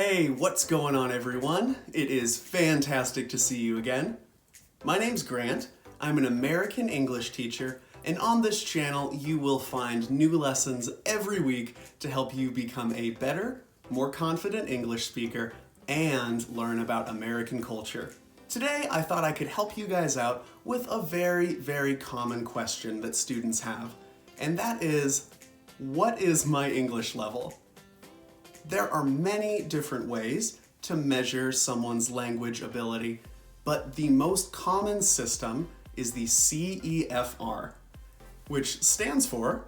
Hey, what's going on everyone? It is fantastic to see you again. My name's Grant. I'm an American English teacher, and on this channel you will find new lessons every week to help you become a better, more confident English speaker and learn about American culture. Today I thought I could help you guys out with a very common question that students have, and that is, what is my English level? There are many different ways to measure someone's language ability, but the most common system is the CEFR, which stands for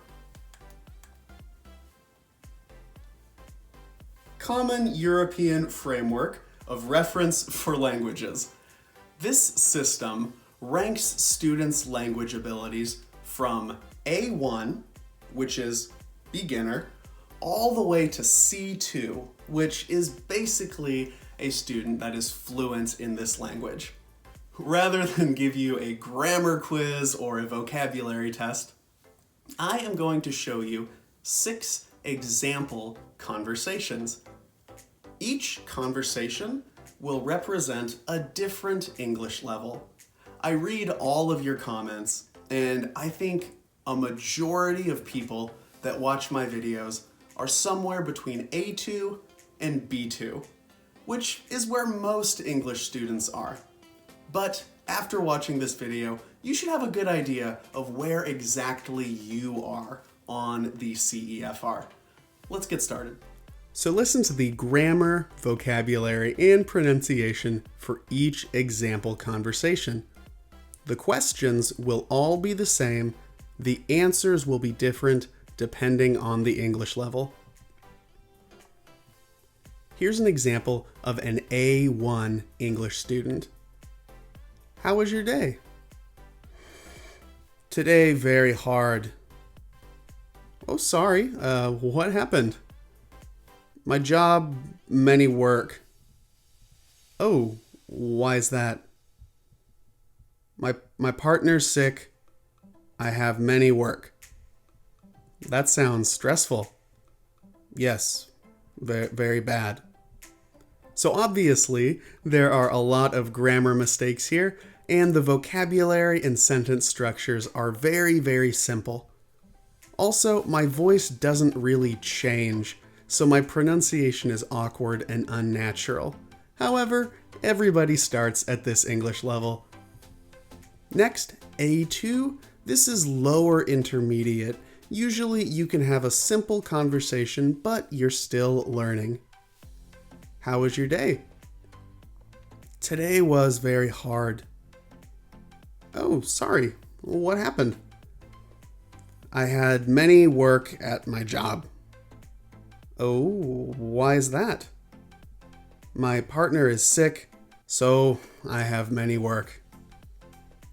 Common European Framework of Reference for Languages. This system ranks students' language abilities from A1, which is beginner, all the way to C2, which is basically a student that is fluent in this language. Rather than give you a grammar quiz or a vocabulary test, I am going to show you 6 example conversations. Each conversation will represent a different English level. I read all of your comments, and I think a majority of people that watch my videos are somewhere between A2 and B2, which is where most English students are. But after watching this video, you should have a good idea of where exactly you are on the CEFR. Let's get started. So listen to the grammar, vocabulary, and pronunciation for each example conversation. The questions will all be the same. The answers will be different depending on the English level. Here's an example of an A1 English student. How was your day? Today, very hard. Oh, sorry, what happened? My job, many work. Oh, why is that? My partner's sick. I have many work. That sounds stressful. Yes, very bad. So obviously, there are a lot of grammar mistakes here, and the vocabulary and sentence structures are very simple. Also, my voice doesn't really change, so my pronunciation is awkward and unnatural. However, everybody starts at this English level. Next, A2. This is lower intermediate. Usually you can have a simple conversation, but you're still learning. How was your day? Today was very hard. Oh, sorry. What happened? I had many work at my job. Oh, why is that? My partner is sick, so I have many work.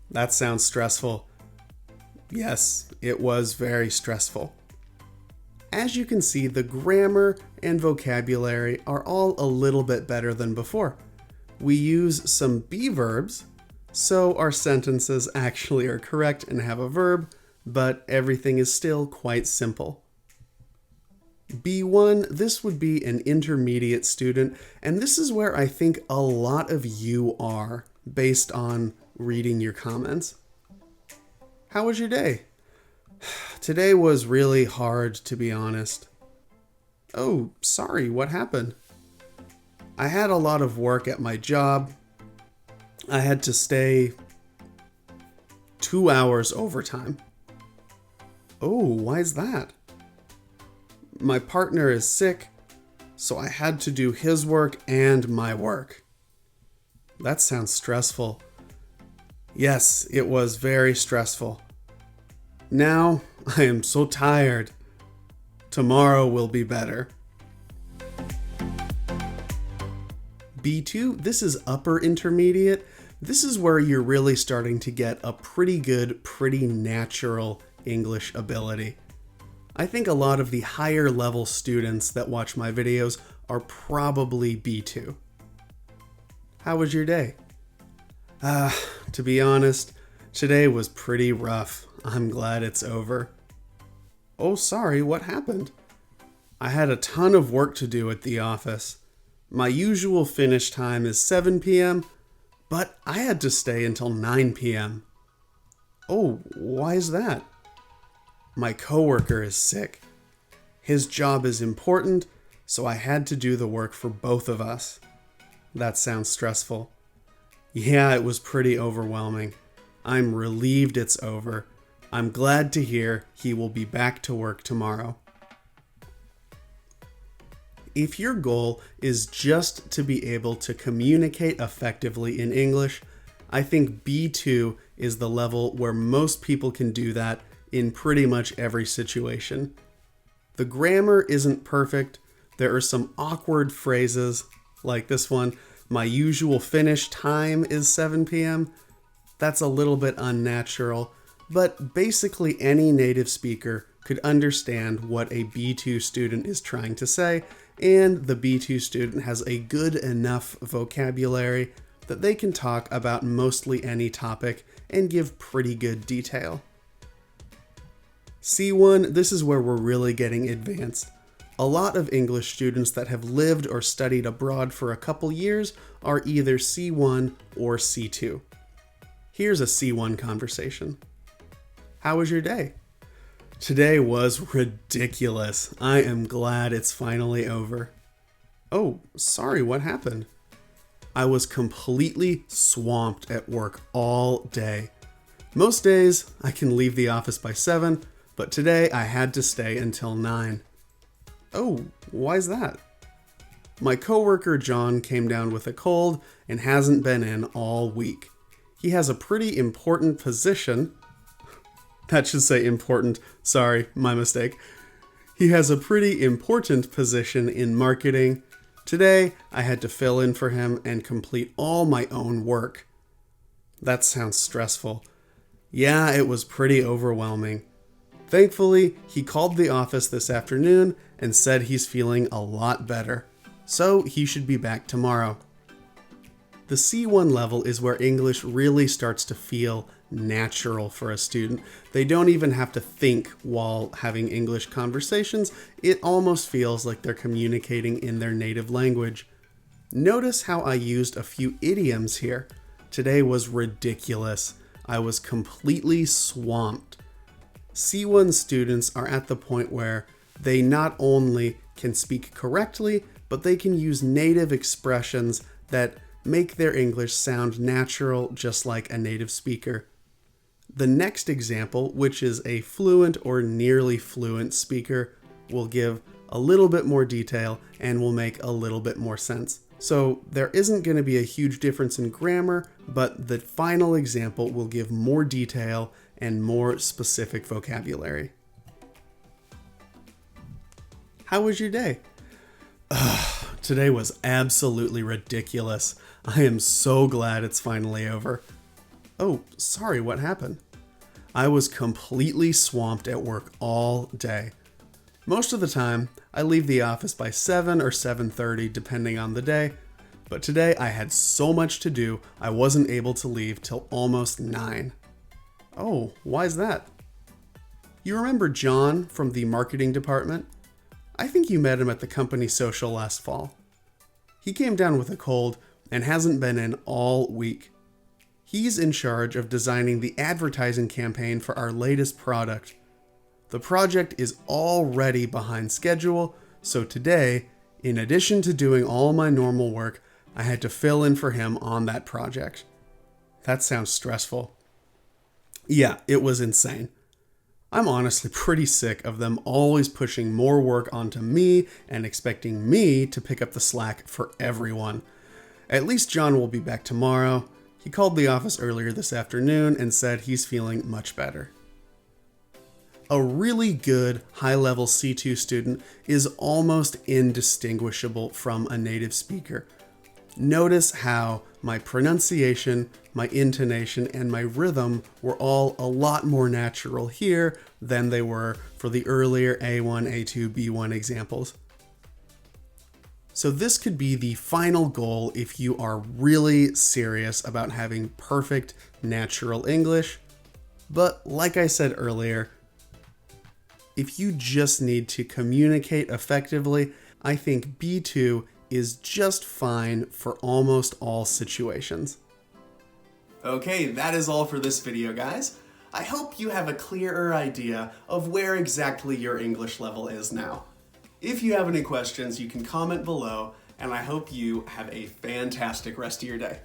That sounds stressful. Yes, it was very stressful. As you can see, the grammar and vocabulary are all a little bit better than before. We use some be verbs, so our sentences actually are correct and have a verb, but everything is still quite simple. B1, this would be an intermediate student, and this is where I think a lot of you are based on reading your comments. How was your day? Today was really hard, to be honest. Oh, sorry, what happened? I had a lot of work at my job. I had to stay 2 hours overtime. Oh, why is that? My partner is sick, so I had to do his work and my work. That sounds stressful. Yes, it was very stressful. Now I am so tired. Tomorrow will be better. B2, this is upper intermediate. This is where you're really starting to get a pretty good, pretty natural English ability. I think a lot of the higher level students that watch my videos are probably B2. How was your day? To be honest, today was pretty rough. I'm glad it's over. Oh, sorry, what happened? I had a ton of work to do at the office. My usual finish time is 7 p.m., but I had to stay until 9 p.m. Oh, why is that? My coworker is sick. His job is important, so I had to do the work for both of us. That sounds stressful. Yeah, it was pretty overwhelming. I'm relieved it's over. I'm glad to hear he will be back to work tomorrow. If your goal is just to be able to communicate effectively in English, I think B2 is the level where most people can do that in pretty much every situation. The grammar isn't perfect. There are some awkward phrases, like this one, my usual finish time is 7 p.m. That's a little bit unnatural, but basically any native speaker could understand what a B2 student is trying to say, and the B2 student has a good enough vocabulary that they can talk about mostly any topic and give pretty good detail. C1, this is where we're really getting advanced. A lot of English students that have lived or studied abroad for a couple years are either C1 or C2. Here's a C1 conversation. How was your day? Today was ridiculous. I am glad it's finally over. Oh, sorry, what happened? I was completely swamped at work all day. Most days, I can leave the office by 7, but today I had to stay until 9. Oh, why's that? My coworker John came down with a cold and hasn't been in all week. He has a pretty important position. That should say important. Sorry, my mistake. He has a pretty important position in marketing. Today, I had to fill in for him and complete all my own work. That sounds stressful. Yeah, it was pretty overwhelming. Thankfully, he called the office this afternoon and said he's feeling a lot better, so he should be back tomorrow. The C1 level is where English really starts to feel natural for a student. They don't even have to think while having English conversations. It almost feels like they're communicating in their native language. Notice how I used a few idioms here. Today was ridiculous. I was completely swamped. C1 students are at the point where they not only can speak correctly, but they can use native expressions that make their English sound natural, just like a native speaker. The next example, which is a fluent or nearly fluent speaker, will give a little bit more detail and will make a little bit more sense. So there isn't going to be a huge difference in grammar, but the final example will give more detail and more specific vocabulary. How was your day? Today was absolutely ridiculous. I am so glad it's finally over. Oh, sorry, what happened? I was completely swamped at work all day. Most of the time, I leave the office by 7 or 7:30 depending on the day, but today I had so much to do I wasn't able to leave till almost 9. Oh, why's that? You remember John from the marketing department? I think you met him at the company social last fall. He came down with a cold and hasn't been in all week. He's in charge of designing the advertising campaign for our latest product. The project is already behind schedule, so today, in addition to doing all my normal work, I had to fill in for him on that project. That sounds stressful. Yeah, it was insane. I'm honestly pretty sick of them always pushing more work onto me and expecting me to pick up the slack for everyone. At least John will be back tomorrow. He called the office earlier this afternoon and said he's feeling much better. A really good high-level C2 student is almost indistinguishable from a native speaker. Notice how my pronunciation, my intonation, and my rhythm were all a lot more natural here than they were for the earlier A1, A2, B1 examples. So this could be the final goal if you are really serious about having perfect natural English. But like I said earlier, if you just need to communicate effectively, I think B2 is just fine for almost all situations. Okay, that is all for this video, guys. I hope you have a clearer idea of where exactly your English level is now. If you have any questions, you can comment below, and I hope you have a fantastic rest of your day.